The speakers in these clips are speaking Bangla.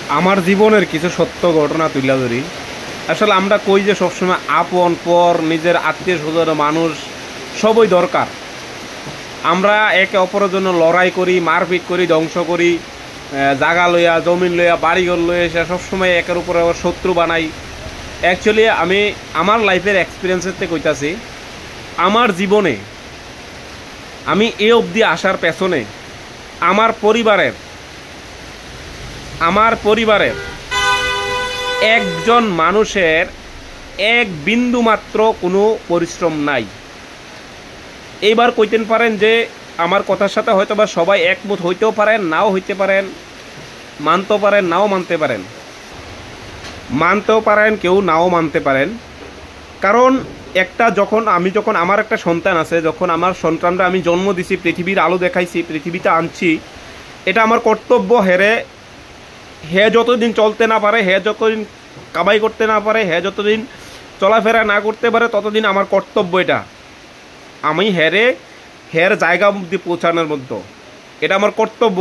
আমার জীবনের কিছু সত্য ঘটনা তুলে ধরি। আসলে আমরা কই যে সবসময় আপন পর নিজের আত্মীয় স্বজন মানুষ সবই দরকার। আমরা একে অপরের জন্য লড়াই করি, মারপিট করি, ধ্বংস করি, জাগা লইয়া জমিন লইয়া বাড়িঘর লইয়া এসে সবসময় একের উপরে আবার শত্রু বানাই। অ্যাকচুয়ালি আমি আমার লাইফের এক্সপিরিয়েন্সের থেকে কইতাছি, আমার জীবনে আমি এ অবধি আসার পেছনে আমার পরিবারের একজন মানুষের এক বিন্দু মাত্র কোনো পরিশ্রম নাই। এইবার কইতেন পারেন যে আমার কথার সাথে হয়তো বা সবাই একমত হইতেও পারেন, নাও হইতে পারেন, মানতেও পারেন, নাও মানতে পারেন, কেউ নাও মানতে পারেন। কারণ যখন আমার একটা সন্তান আছে, যখন আমার সন্তানরা আমি জন্ম দিছি, পৃথিবীর আলো দেখাইছি, পৃথিবীতে আনছি, এটা আমার কর্তব্য। হে যতদিন চলতে না পারে, হে যতদিন কামাই করতে না পারে, হে যতদিন চলাফেরা না করতে পারে, ততদিন আমার কর্তব্য এটা। আমি হের জায়গা অবধি পৌঁছানোর মধ্যে এটা আমার কর্তব্য।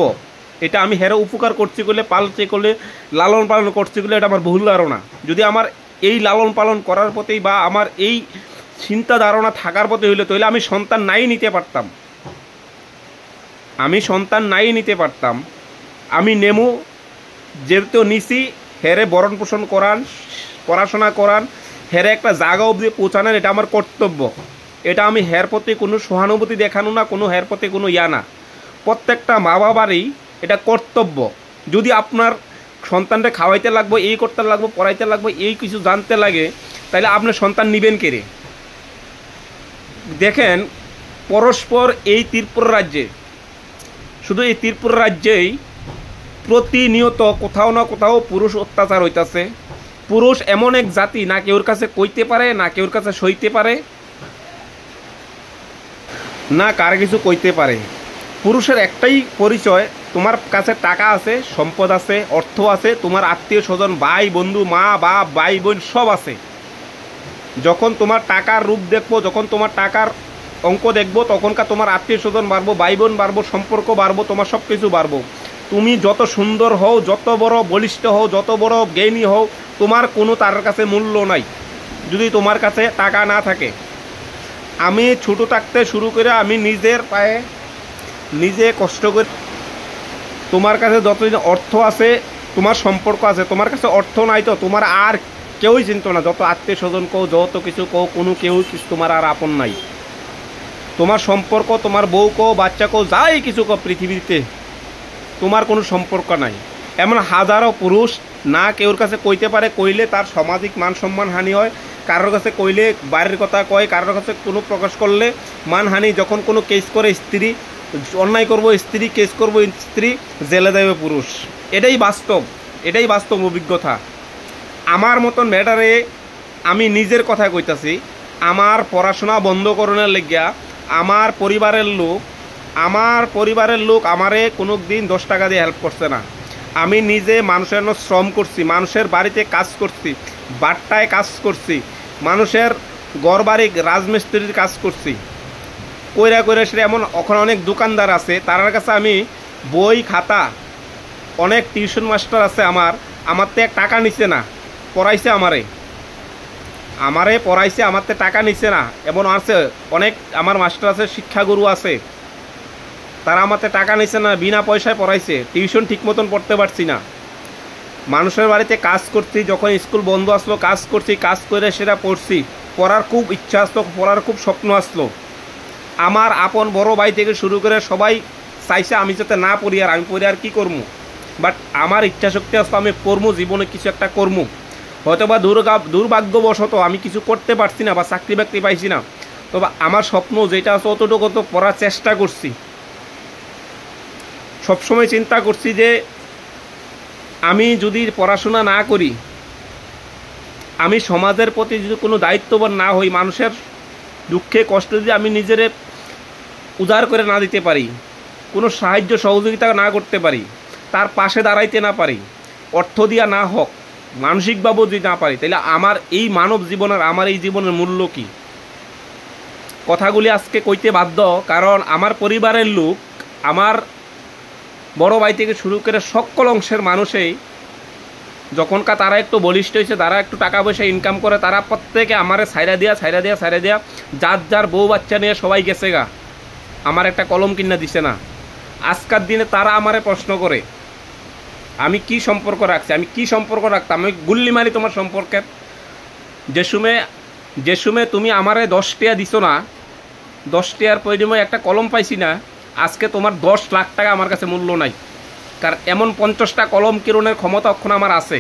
এটা আমি হেরে উপকার করছি করলে, পালছি করলে, লালন পালন করছি করলে এটা আমার ভুল ধারণা। যদি আমার এই লালন পালন করার প্রতি বা আমার এই চিন্তা ধারণা থাকার প্রতি হইলে, তাহলে আমি সন্তান নাই নিতে পারতাম। আমি নেমু যেহেতু নিছি, হেরে ভরণ পোষণ করান, পড়াশোনা করান, হেরে একটা জায়গা অবধি পৌঁছানোর এটা আমার কর্তব্য। এটা আমি হের প্রতি কোনো সহানুভূতি দেখানো না, কোনো হের প্রতি কোনো না। প্রত্যেকটা মা বাবারই এটা কর্তব্য। যদি আপনার সন্তানকে খাওয়াইতে লাগবে, এই করতে লাগবে, পড়াইতে লাগবে, এই কিছু জানতে লাগে, তাহলে আপনার সন্তান নিবেন কে রে? দেখেন, পরস্পর এই ত্রিপুরা রাজ্যে, শুধু এই ত্রিপুরা রাজ্যেই প্রতিনিয়ত কোথাও না কোথাও পুরুষ অত্যাচার হইতাছে। পুরুষ এমন এক জাতি, না কেউর কাছে কইতে পারে, না কেউর কাছে সইতে পারে, না কার কিছু কইতে পারে। পুরুষের একটাই পরিচয়, তোমার কাছে টাকা আছে, সম্পদ আছে, অর্থ আছে, তোমার আত্মীয় স্বজন, ভাই বন্ধু, মা বাপ, ভাই বোন সব আছে। যখন তোমার টাকার রূপ দেখবো, যখন তোমার টাকার অঙ্ক দেখবো, তখনকার তোমার আত্মীয় স্বজন বাড়বো, ভাই বোন বাড়বো, সম্পর্ক বাড়বো, তোমার সব কিছু বাড়বো। তুমি যত সুন্দর হও, যত বড় বলিষ্ঠ হও, যত বড় জ্ঞানী হও, তোমার কোনো তার কাছে মূল্য নাই যদি তোমার কাছে টাকা না থাকে। আমি ছোটো থাকতে শুরু করে আমি নিজের পায়ে নিজে কষ্ট করে, তোমার কাছে যতদিন অর্থ আছে, তোমার সম্পর্ক আছে, তোমার কাছে অর্থ নাই তো তোমার আর কেউই চিনত না। যত আত্মীয় স্বজন কও, যত কিছু কও, কোনো কেউ কিছু তোমার আর আপন নাই। তোমার সম্পর্ক, তোমার বউ কও, বাচ্চা কও, যাই কিছু কও, পৃথিবীতে তোমার কোনো সম্পর্ক নাই। এমন হাজারো পুরুষ না কেউর কাছে কইতে পারে, কইলে তার সামাজিক মান সম্মান হানি হয়, কারোর কাছে কইলে বাইরের কথা কয়, কারোর কাছে কোনো প্রকাশ করলে মানহানি। যখন কোনো কেস করে স্ত্রী, অন্যায় করবো স্ত্রী, কেস করবো স্ত্রী, জেলে দেবে পুরুষ। এটাই বাস্তব অভিজ্ঞতা। আমার মতন ম্যাটারে আমি নিজের কথা কইতাছি। আমার পড়াশোনা বন্ধ করানোর লেগিয়া আমার পরিবারের লোক আমারে কোনো দিন 10 টাকা দিয়ে হেল্প করছে না। আমি নিজে মানুষের শ্রম করছি, মানুষের বাড়িতে কাজ করছি, বাট্টায় কাজ করছি, মানুষের ঘর বাড়ি রাজমিস্ত্রির কাজ করছি, কইরা সেটা। এমন ওখানে অনেক দোকানদার আছে, তার কাছে আমি বই খাতা, অনেক টিউশন মাস্টার আছে, আমার তো টাকা নিচ্ছে না, পড়াইছে পড়াইছে, আমার তো টাকা নিচ্ছে না। এমন আছে অনেক আমার মাস্টার আছে, শিক্ষাগুরু আছে, তারা আমাতে টাকা নিচ্ছে না, বিনা পয়সায় পড়াইছে। টিউশন ঠিক মতন পড়তে পারছি না। মানুষের বাড়িতে কাজ করছি, যখন স্কুল বন্ধ আসলো কাজ করছি, কাজ করে সেটা পড়ছি। পড়ার খুব ইচ্ছা আসলো, পড়ার খুব স্বপ্ন আসলো। আমার আপন বড় ভাই থেকে শুরু করে সবাই চাইছে আমি যাতে না পড়ি, আর আমি পড়ি আর কী করবো। বাট আমার ইচ্ছা শক্তি আসলো, আমি পড়বো, জীবনে কিছু একটা করবো। হয়তো বা দুর্ভাগ্যবশত আমি কিছু করতে পারছি না বা চাকরি বাকরি পাইছি না, তবে আমার স্বপ্ন যেটা আছে অতটুকু তো পড়ার চেষ্টা করছি। সবসময় চিন্তা করছি যে আমি যদি পড়াশোনা না করি, আমি সমাজের প্রতি যদি কোনো দায়িত্ববান না হই, মানুষের দুঃখে কষ্টে যদি আমি নিজের উজাড় করে না দিতে পারি, কোনো সাহায্য সহযোগিতা না করতে পারি, তার পাশে দাঁড়াইতে না পারি, অর্থ দিয়া না হোক, মানসিকভাবেও যদি না পারি, তাহলে আমার এই মানব জীবনের, আমার এই জীবনের মূল্য কী? কথাগুলি আজকে কইতে বাধ্য, কারণ আমার পরিবারের লোক, আমার বড় ভাই থেকে শুরু করে সকল অংশের মানুষেই যখনকার তারা একটু বলিষ্ঠ হয়েছে, তারা একটু টাকা পয়সা ইনকাম করে, তারা প্রত্যেকে আমারে ছাইরা দিয়া যার যার বউ বাচ্চা নিয়ে সবাই গেছে গা, আমার একটা কলম কিনা দিছে না। আজকার দিনে তারা আমারে প্রশ্ন করে আমি কি সম্পর্ক রাখছি, আমি কি সম্পর্ক রাখতাম, আমি গুল্লি মারি তোমার সম্পর্কের। যে সময় তুমি আমারে 10 টাকা দিছো না, 10 টাকার পরিমাণে একটা কলম পাইছি না, আজকে তোমার 10 লাখ টাকা আমার কাছে মূল্য নাই। কারণ এমন 50টা কলম কিরণের ক্ষমতা এখন আমার আছে।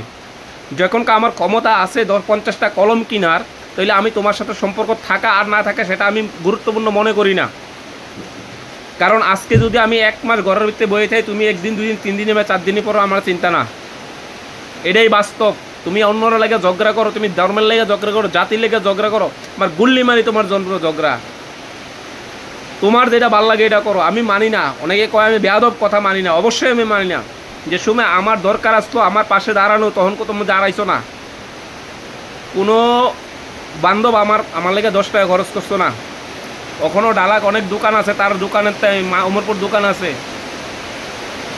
যখন আমার ক্ষমতা আছে 50টা কলম কিনার, তাহলে আমি তোমার সাথে সম্পর্ক থাকা আর না থাকা সেটা আমি গুরুত্বপূর্ণ মনে করি না। কারণ আজকে যদি আমি 1 মাস ঘরের ভিতরে বয়ে থাকি, তুমি 1 দিন 2 দিন 3 দিনে বা 4 দিনের পরও আমার চিন্তা না। এটাই বাস্তব। তুমি অন্যরা লেগে ঝগড়া করো, তুমি ধর্মের লেগে ঝগড়া করো, জাতির লেগে ঝগড়া করো, আমার গুল্লি মারি তোমার জন্ম ঝগড়া। তোমার যেটা ভাল লাগে এটা করো, আমি মানি না। অনেকে কয় আমি বেয়াদব, কথা মানি না, অবশ্যই আমি মানি না। যে সময় আমার দরকার আসতো আমার পাশে দাঁড়ানো, তখন তুমি দাঁড়াইছো না। কোনো বান্ধব আমার লেগে 10 টাকা খরচ করছো না। ওখানেও ডালাক অনেক দোকান আছে, তার দোকানের উমরপুর দোকান আছে,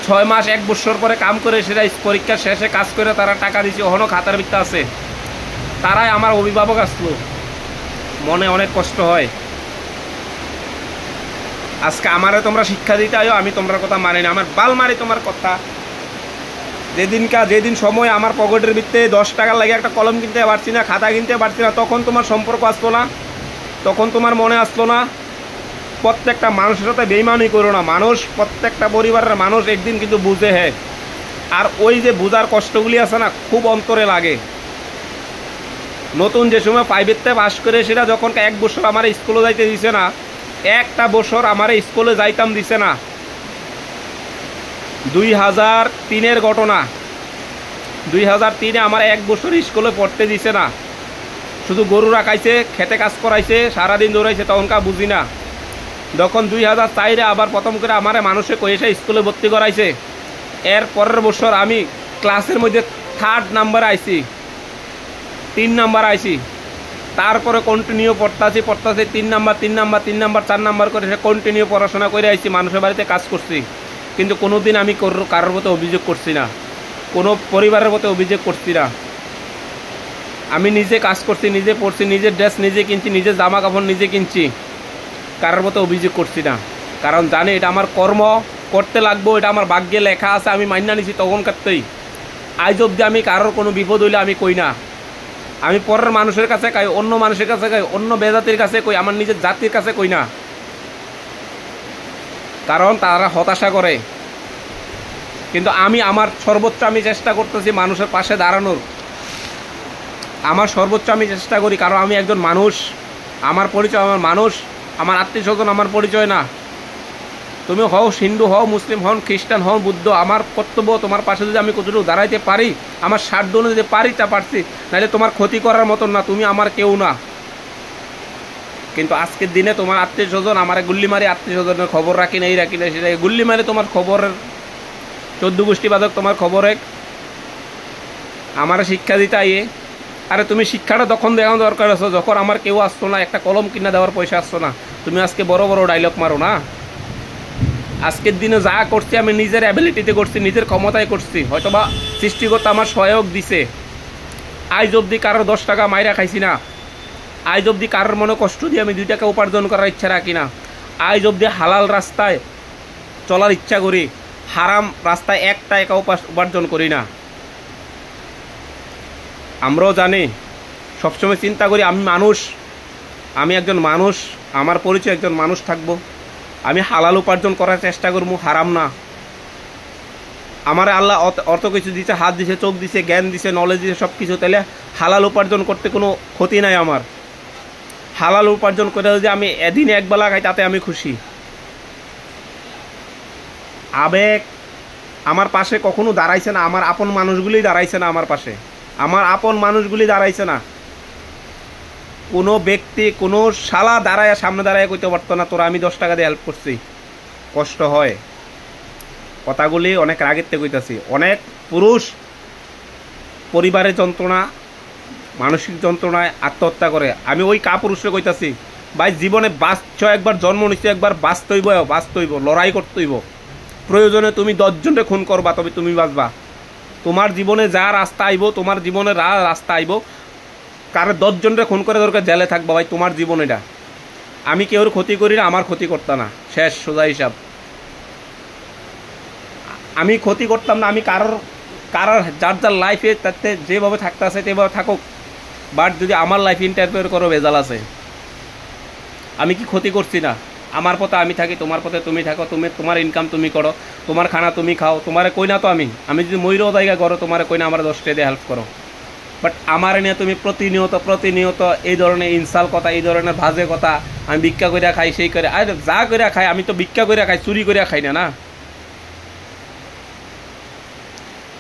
6 মাস 1 বছর পরে কাম করে সেটা পরীক্ষা শেষে কাজ করে তারা টাকা দিচ্ছে, ওখানেও খাতার ভিত্তি আছে। তারাই আমার অভিভাবক আসলো, মনে অনেক কষ্ট হয়। আজকে আমারে তোমরা শিক্ষা দিতে আয়ো, আমি তোমার কথা মানি না, আমার বাল মারি তোমার কথা। যেদিন সময় আমার পকেটের ভিতরে 10 টাকার লাগে একটা কলম কিনতে পারছি না, খাতা কিনতে পারছি না, তখন তোমার সম্পর্ক আসলো না, তখন তোমার মনে আসলো না। প্রত্যেকটা মানুষের সাথে বেইমানি করো না। মানুষ, প্রত্যেকটা পরিবারের মানুষ একদিন কিন্তু বুঝে। হ্যাঁ, আর ওই যে বুঝার কষ্টগুলি আছে না, খুব অন্তরে লাগে। নতুন যে সময় 5-তে পাস করে, সেটা যখন 1 বছর আমার স্কুলে যাইতে দিছে না, একটা বছর আমার স্কুলে যাইতাম দিছে না। 2003-এর ঘটনা, 2003-এ আমার 1 বছর স্কুলে পড়তে দিছে না। শুধু গরু রাখাইছে, খেতে কাজ করাইছে, সারাদিন দৌড়াইছে, তখনকার বুঝি না। যখন 2004-এ আবার প্রথম করে আমারে মানুষে কয়েছে স্কুলে ভর্তি করাইছে, এর পরের বছর আমি ক্লাসের মধ্যে 3rd নাম্বারে আইছি, 3 নাম্বার আইছি। তারপরে কন্টিনিউ পড়তাছি 3 নাম্বার 4 নাম্বার করে সে কন্টিনিউ পড়াশোনা করে আইছি, মানুষের বাড়িতে কাজ করছি। কিন্তু কোনো দিন আমি কারোর প্রতি অভিযোগ করছি না, কোনো পরিবারের প্রতি অভিযোগ করছি না। আমি নিজে কাজ করছি, নিজে পড়ছি, নিজের ড্রেস নিজে কিনছি, নিজের জামা কাপড় নিজে কিনছি, কারোর মতো অভিযোগ করছি না। কারণ জানি এটা আমার কর্ম, করতে লাগবো, এটা আমার ভাগ্যে লেখা আছে, আমি মাইনা নিছি তখন কাটতেই। আজ অব্দি আমি কারোর কোনো বিপদ হইলে আমি কই না। আমি পরের মানুষের কাছে কই, অন্য মানুষের কাছে কই, অন্য বেজাতির কাছে কই, আমার নিজের জাতির কাছে কই না। কারণ তারা হতাশা করে। কিন্তু আমি আমার সর্বোচ্চ আমি চেষ্টা করতেছি মানুষের পাশে দাঁড়ানোর। আমার সর্বোচ্চ আমি চেষ্টা করি, কারণ আমি একজন মানুষ, আমার পরিচয় আমার মানুষ, আমার আত্মীয় স্বজন আমার পরিচয় না। তুমি হও হিন্দু, হও মুসলিম, হও খ্রিস্টান, হও বুদ্ধ, আমার কর্তব্য তোমার পাশে যদি আমি কতটুকু দাঁড়াইতে পারি, আমার স্বার্থ অনুযায়ী পারি তা পারছি, নাহলে তোমার ক্ষতি করার মতন না, তুমি আমার কেউ না। কিন্তু আজকের দিনে তোমার আত্মীয় স্বজন আমার গুল্লি মারি, আত্মীয় স্বজনের খবর রাখি না, এই রাখি না, সেটা গুল্লি মারি, তোমার খবরের 14 গোষ্ঠী বাদক তোমার খবর এক। আমার শিক্ষা দিতে আইয়ে, আরে তুমি শিক্ষাটা তখন দেওয়া দরকার আছে যখন আমার কেউ আসতো না, একটা কলম কিনা দেওয়ার পয়সা আসতো না। তুমি আজকে বড় বড় ডায়লগ মারো না। আজকের দিনে যা করছি আমি নিজের অ্যাবিলিটিতে করছি, নিজের ক্ষমতায় করছি, হয়তোবা সৃষ্টিকর্তা আমার সহায়ক দিছে। আজ অবধি কারোর 10 টাকা মাইরা খাইছি না, আজ অবধি কারোর মনে কষ্ট দিয়ে আমি 2 টাকা উপার্জন করার ইচ্ছা রাখি না। আজ অবধি হালাল রাস্তায় চলার ইচ্ছা করি, হারাম রাস্তায় 1 টাকা উপার্জন করি না। আমরাও জানি, সবসময় চিন্তা করি আমি মানুষ, আমি একজন মানুষ, আমার পরিচয় একজন মানুষ থাকবো, আমি হালাল উপার্জন করার চেষ্টা করবো, হারাম না। আমার আল্লাহ অর্থ কিছু দিছে, হাত দিছে, চোখ দিছে, জ্ঞান দিছে, নলেজ দিছে, সব কিছু, তাহলে হালাল উপার্জন করতে কোনো ক্ষতি নাই আমার। হালাল উপার্জন করে যদি আমি এদিনে একবেলা খাই তাতে আমি খুশি। আবেগ আমার পাশে কখনো দাঁড়াইছে না, আমার আপন মানুষগুলি দাঁড়াইছে না আমার পাশে, আমার আপন মানুষগুলি দাঁড়াইছে না। কোনো ব্যক্তি কোনো শালা দাঁড়ায় সামনে দাঁড়ায় কইতে পারতো না তোরা আমি 10 টাকা দিয়ে হেল্প করছি। কষ্ট হয়, কথাগুলি অনেক রাগের থেকে কইতাছি। অনেক পুরুষ পরিবারের যন্ত্রণা, মানসিক যন্ত্রণায় আত্মহত্যা করে। আমি ওই কাপুরুষে কইতাছি, ভাই জীবনে বাঁচছ একবার, জন্ম নিচ্ছে একবার, বাঁচতইব, লড়াই করতেইব। প্রয়োজনে তুমি 10 জনকে খুন করবা, তবে তুমি বাঁচবা। তোমার জীবনে যা রাস্তা আইব, তোমার জীবনে রাস্তা আইব, কারো 10 জনরে খুন করে দরকার জেলে থাকবা ভাই, তোমার জীবন এটা। আমি কেউর ক্ষতি করি না, আমার ক্ষতি করতাম না, শেষ সোজা হিসাব। আমি ক্ষতি করতাম না, আমি কারোর যার যার লাইফে তাতে যেভাবে থাকতে আছে সেভাবে থাকুক, বাট যদি আমার লাইফ ইন্টারফেয়ার করো ভেজাল আছে। আমি কি ক্ষতি করছি না? আমার পথে আমি থাকি, তোমার পথে তুমি থাকো, তুমি তোমার ইনকাম তুমি করো, তোমার খানা তুমি খাও, তোমারে কই না তো আমি যদি ময়ূরও জায়গা করো তোমারে কই না আমার 10 টাকা দিয়ে হেল্প করো। বাট আমার নিয়ে তুমি প্রতিনিয়ত এই ধরনের ইনসাল কথা, এই ধরনের ভাজে কথা, আমি ভিক্ষা করিয়া খাই, সেই করে আরে যা করিয়া খাই, আমি তো ভিক্ষা করিয়া খাই, চুরি করিয়া খাই না। না,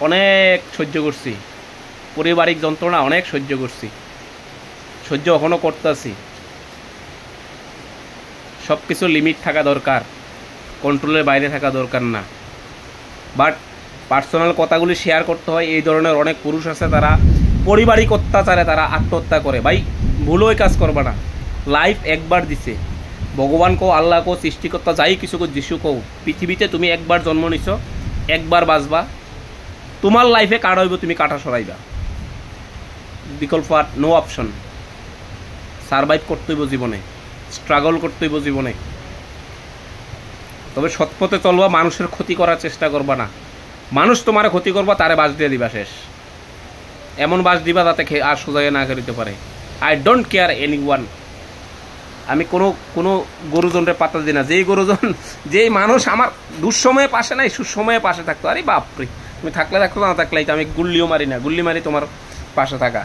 অনেক সহ্য করছি, পারিবারিক যন্ত্রণা অনেক সহ্য করছি, সহ্য এখনও করতেছি। সব কিছু লিমিট থাকা দরকার, কন্ট্রোলের বাইরে থাকা দরকার না। বাট পার্সোনাল কথাগুলি শেয়ার করতে হয়। এই ধরনের অনেক পুরুষ আছে, তারা পারিবারিক অত্যাচারে তারা আত্মহত্যা করে। ভাই ভুলও কাজ করবা না, লাইফ একবার দিছে, ভগবান কো, আল্লাহ কো, সৃষ্টিকর্তা যাই কিছু কো, যিশু কো, পৃথিবীতে তুমি একবার জন্ম নিছ, একবার বাঁচবা, তোমার লাইফে কাটা হইব, তুমি কাটা সরাইবা, বিকল্প আর নো অপশন। সারভাইভ করতে হইব জীবনে, স্ট্রাগল করতে হইব জীবনে। তবে সৎপথে চলবা, মানুষের ক্ষতি করার চেষ্টা করবা না। মানুষ তোমার ক্ষতি করবা, তারে বাস দিয়ে দিবা, শেষ। এমন বাস দিবা যাতে আর সোজাগে না করিতে পারে। I don't care any one. আমি কোনো গুরুজনরে পাত্তা দিই না। যেই গুরুজন, যেই মানুষ আমার দুঃসময়ে পাশে নাই, সুসময়ে পাশে থাকতো, আরে বাপরে, তুমি থাকলে থাকতো, না থাকলে আমি গুল্লিও মারি না, গুল্লি মারি তোমার পাশে থাকা।